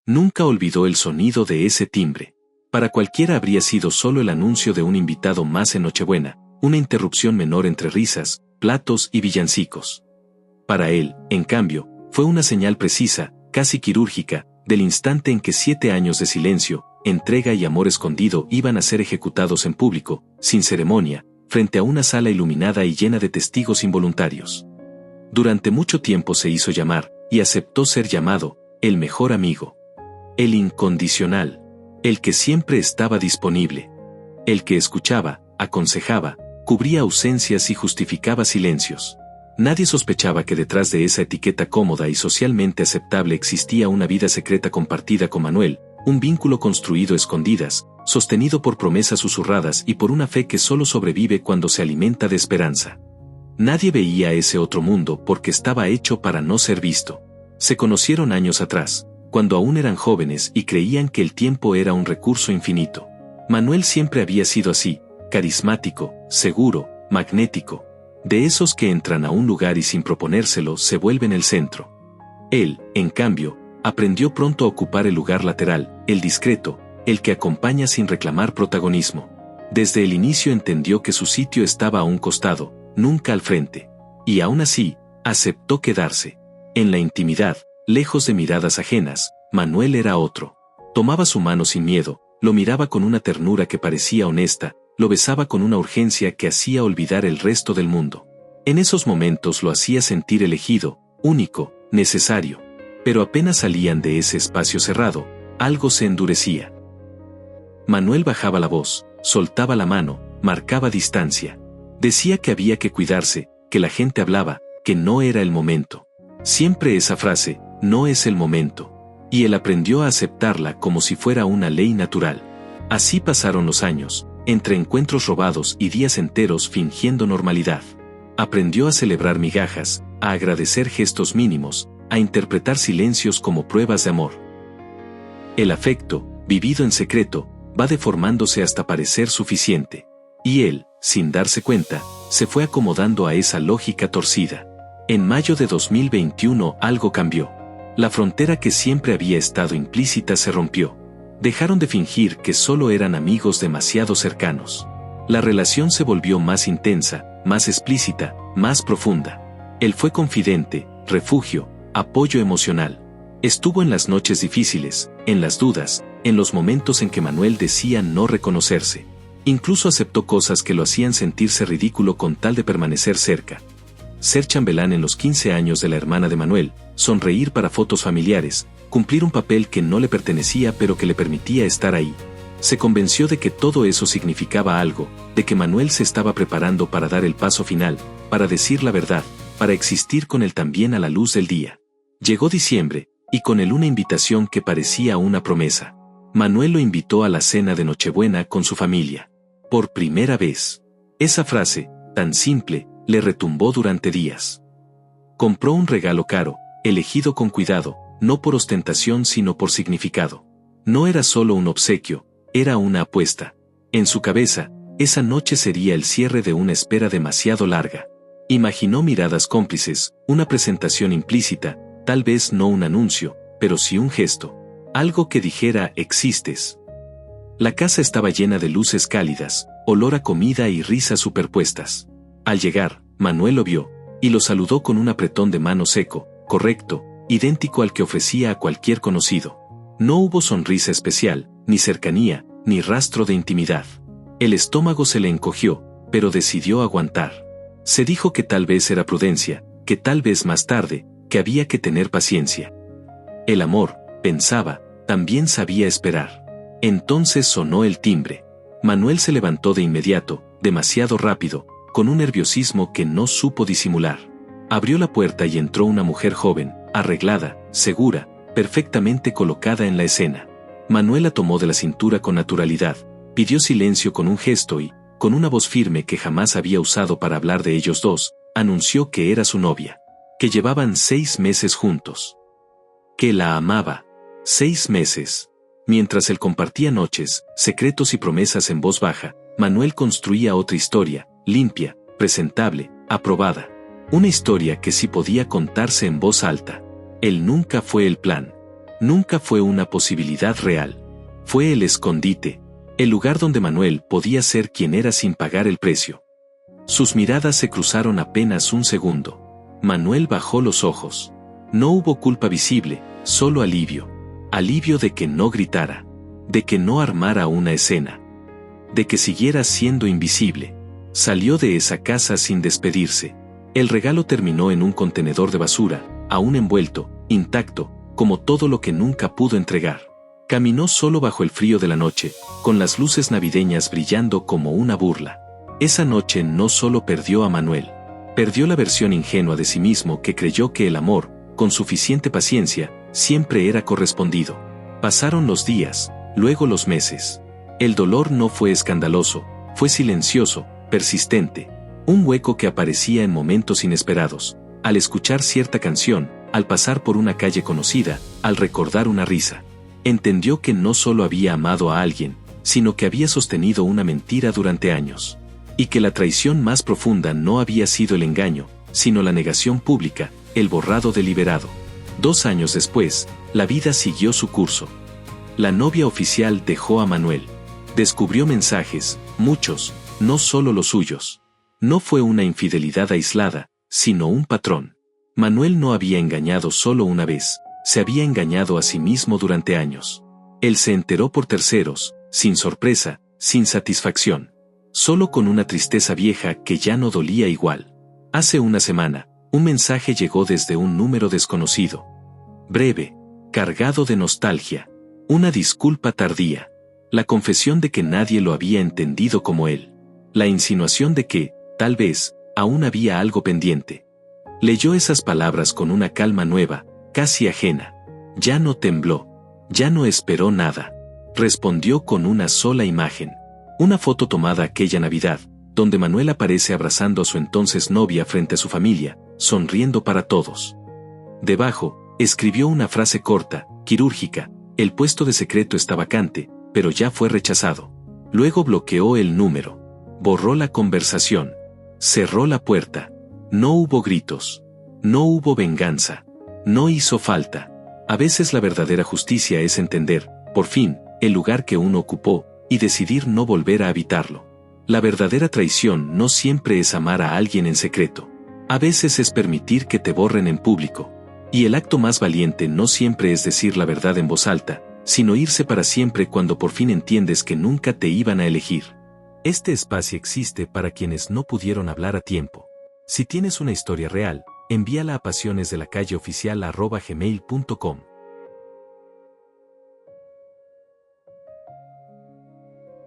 Nunca olvidó el sonido de ese timbre. Para cualquiera habría sido solo el anuncio de un invitado más en Nochebuena, una interrupción menor entre risas, platos y villancicos. Para él, en cambio, fue una señal precisa, casi quirúrgica, del instante en que 7 años de silencio, entrega y amor escondido iban a ser ejecutados en público, sin ceremonia, frente a una sala iluminada y llena de testigos involuntarios. Durante mucho tiempo se hizo llamar, y aceptó ser llamado, el mejor amigo. El incondicional. El que siempre estaba disponible. El que escuchaba, aconsejaba, cubría ausencias y justificaba silencios. Nadie sospechaba que detrás de esa etiqueta cómoda y socialmente aceptable existía una vida secreta compartida con Manuel, un vínculo construido a escondidas, sostenido por promesas susurradas y por una fe que solo sobrevive cuando se alimenta de esperanza. Nadie veía ese otro mundo porque estaba hecho para no ser visto. Se conocieron años atrás, cuando aún eran jóvenes y creían que el tiempo era un recurso infinito. Manuel siempre había sido así, carismático, seguro, magnético. De esos que entran a un lugar y sin proponérselo se vuelven el centro. Él, en cambio, aprendió pronto a ocupar el lugar lateral, el discreto, el que acompaña sin reclamar protagonismo. Desde el inicio entendió que su sitio estaba a un costado, nunca al frente. Y aún así, aceptó quedarse. En la intimidad, lejos de miradas ajenas, Manuel era otro. Tomaba su mano sin miedo, lo miraba con una ternura que parecía honesta, lo besaba con una urgencia que hacía olvidar el resto del mundo. En esos momentos lo hacía sentir elegido, único, necesario. Pero apenas salían de ese espacio cerrado, algo se endurecía. Manuel bajaba la voz, soltaba la mano, marcaba distancia. Decía que había que cuidarse, que la gente hablaba, que no era el momento. Siempre esa frase, no es el momento. Y él aprendió a aceptarla como si fuera una ley natural. Así pasaron los años, entre encuentros robados y días enteros fingiendo normalidad. Aprendió a celebrar migajas, a agradecer gestos mínimos, a interpretar silencios como pruebas de amor. El afecto, vivido en secreto, va deformándose hasta parecer suficiente. Y él, sin darse cuenta, se fue acomodando a esa lógica torcida. En mayo de 2021 algo cambió. La frontera que siempre había estado implícita se rompió. Dejaron de fingir que solo eran amigos demasiado cercanos. La relación se volvió más intensa, más explícita, más profunda. Él fue confidente, refugio, apoyo emocional. Estuvo en las noches difíciles, en las dudas, en los momentos en que Manuel decía no reconocerse. Incluso aceptó cosas que lo hacían sentirse ridículo con tal de permanecer cerca. Ser chambelán en los 15 años de la hermana de Manuel, sonreír para fotos familiares, cumplir un papel que no le pertenecía pero que le permitía estar ahí. Se convenció de que todo eso significaba algo, de que Manuel se estaba preparando para dar el paso final, para decir la verdad, para existir con él también a la luz del día. Llegó diciembre, y con él una invitación que parecía una promesa. Manuel lo invitó a la cena de Nochebuena con su familia. Por primera vez. Esa frase, tan simple, le retumbó durante días. Compró un regalo caro, elegido con cuidado, no por ostentación sino por significado. No era solo un obsequio, era una apuesta. En su cabeza, esa noche sería el cierre de una espera demasiado larga. Imaginó miradas cómplices, una presentación implícita, tal vez no un anuncio, pero sí un gesto. Algo que dijera existes. La casa estaba llena de luces cálidas, olor a comida y risas superpuestas. Al llegar, Manuel lo vio, y lo saludó con un apretón de mano seco, correcto, idéntico al que ofrecía a cualquier conocido. No hubo sonrisa especial, ni cercanía, ni rastro de intimidad. El estómago se le encogió, pero decidió aguantar. Se dijo que tal vez era prudencia, que tal vez más tarde, que había que tener paciencia. El amor, pensaba, también sabía esperar. Entonces sonó el timbre. Manuel se levantó de inmediato, demasiado rápido, con un nerviosismo que no supo disimular. Abrió la puerta y entró una mujer joven, arreglada, segura, perfectamente colocada en la escena. Manuel la tomó de la cintura con naturalidad, pidió silencio con un gesto y, con una voz firme que jamás había usado para hablar de ellos dos, anunció que era su novia. Que llevaban 6 meses juntos. Que la amaba. 6 meses. Mientras él compartía noches, secretos y promesas en voz baja, Manuel construía otra historia, limpia, presentable, aprobada. Una historia que sí podía contarse en voz alta. Él nunca fue el plan. Nunca fue una posibilidad real. Fue el escondite, el lugar donde Manuel podía ser quien era sin pagar el precio. Sus miradas se cruzaron apenas un segundo. Manuel bajó los ojos. No hubo culpa visible, solo alivio. Alivio de que no gritara, de que no armara una escena, de que siguiera siendo invisible. Salió de esa casa sin despedirse. El regalo terminó en un contenedor de basura, aún envuelto, intacto, como todo lo que nunca pudo entregar. Caminó solo bajo el frío de la noche, con las luces navideñas brillando como una burla. Esa noche no solo perdió a Manuel, perdió la versión ingenua de sí mismo que creyó que el amor, con suficiente paciencia, siempre era correspondido. Pasaron los días, luego los meses. El dolor no fue escandaloso, fue silencioso, persistente. Un hueco que aparecía en momentos inesperados, al escuchar cierta canción, al pasar por una calle conocida, al recordar una risa. Entendió que no solo había amado a alguien, sino que había sostenido una mentira durante años. Y que la traición más profunda no había sido el engaño, sino la negación pública, el borrado deliberado. 2 años después, la vida siguió su curso. La novia oficial dejó a Manuel. Descubrió mensajes, muchos, no solo los suyos. No fue una infidelidad aislada, sino un patrón. Manuel no había engañado solo una vez, se había engañado a sí mismo durante años. Él se enteró por terceros, sin sorpresa, sin satisfacción. Solo con una tristeza vieja que ya no dolía igual. Hace una semana, un mensaje llegó desde un número desconocido. Breve, cargado de nostalgia. Una disculpa tardía. La confesión de que nadie lo había entendido como él. La insinuación de que, tal vez, aún había algo pendiente. Leyó esas palabras con una calma nueva, casi ajena. Ya no tembló. Ya no esperó nada. Respondió con una sola imagen. Una foto tomada aquella Navidad, donde Manuel aparece abrazando a su entonces novia frente a su familia, sonriendo para todos. Debajo, escribió una frase corta, quirúrgica: el puesto de secreto está vacante, pero ya fue rechazado. Luego bloqueó el número. Borró la conversación. Cerró la puerta. No hubo gritos. No hubo venganza. No hizo falta. A veces la verdadera justicia es entender, por fin, el lugar que uno ocupó, y decidir no volver a habitarlo. La verdadera traición no siempre es amar a alguien en secreto. A veces es permitir que te borren en público. Y el acto más valiente no siempre es decir la verdad en voz alta, sino irse para siempre cuando por fin entiendes que nunca te iban a elegir. Este espacio existe para quienes no pudieron hablar a tiempo. Si tienes una historia real, envíala a pasionesdelacalle@gmail.com.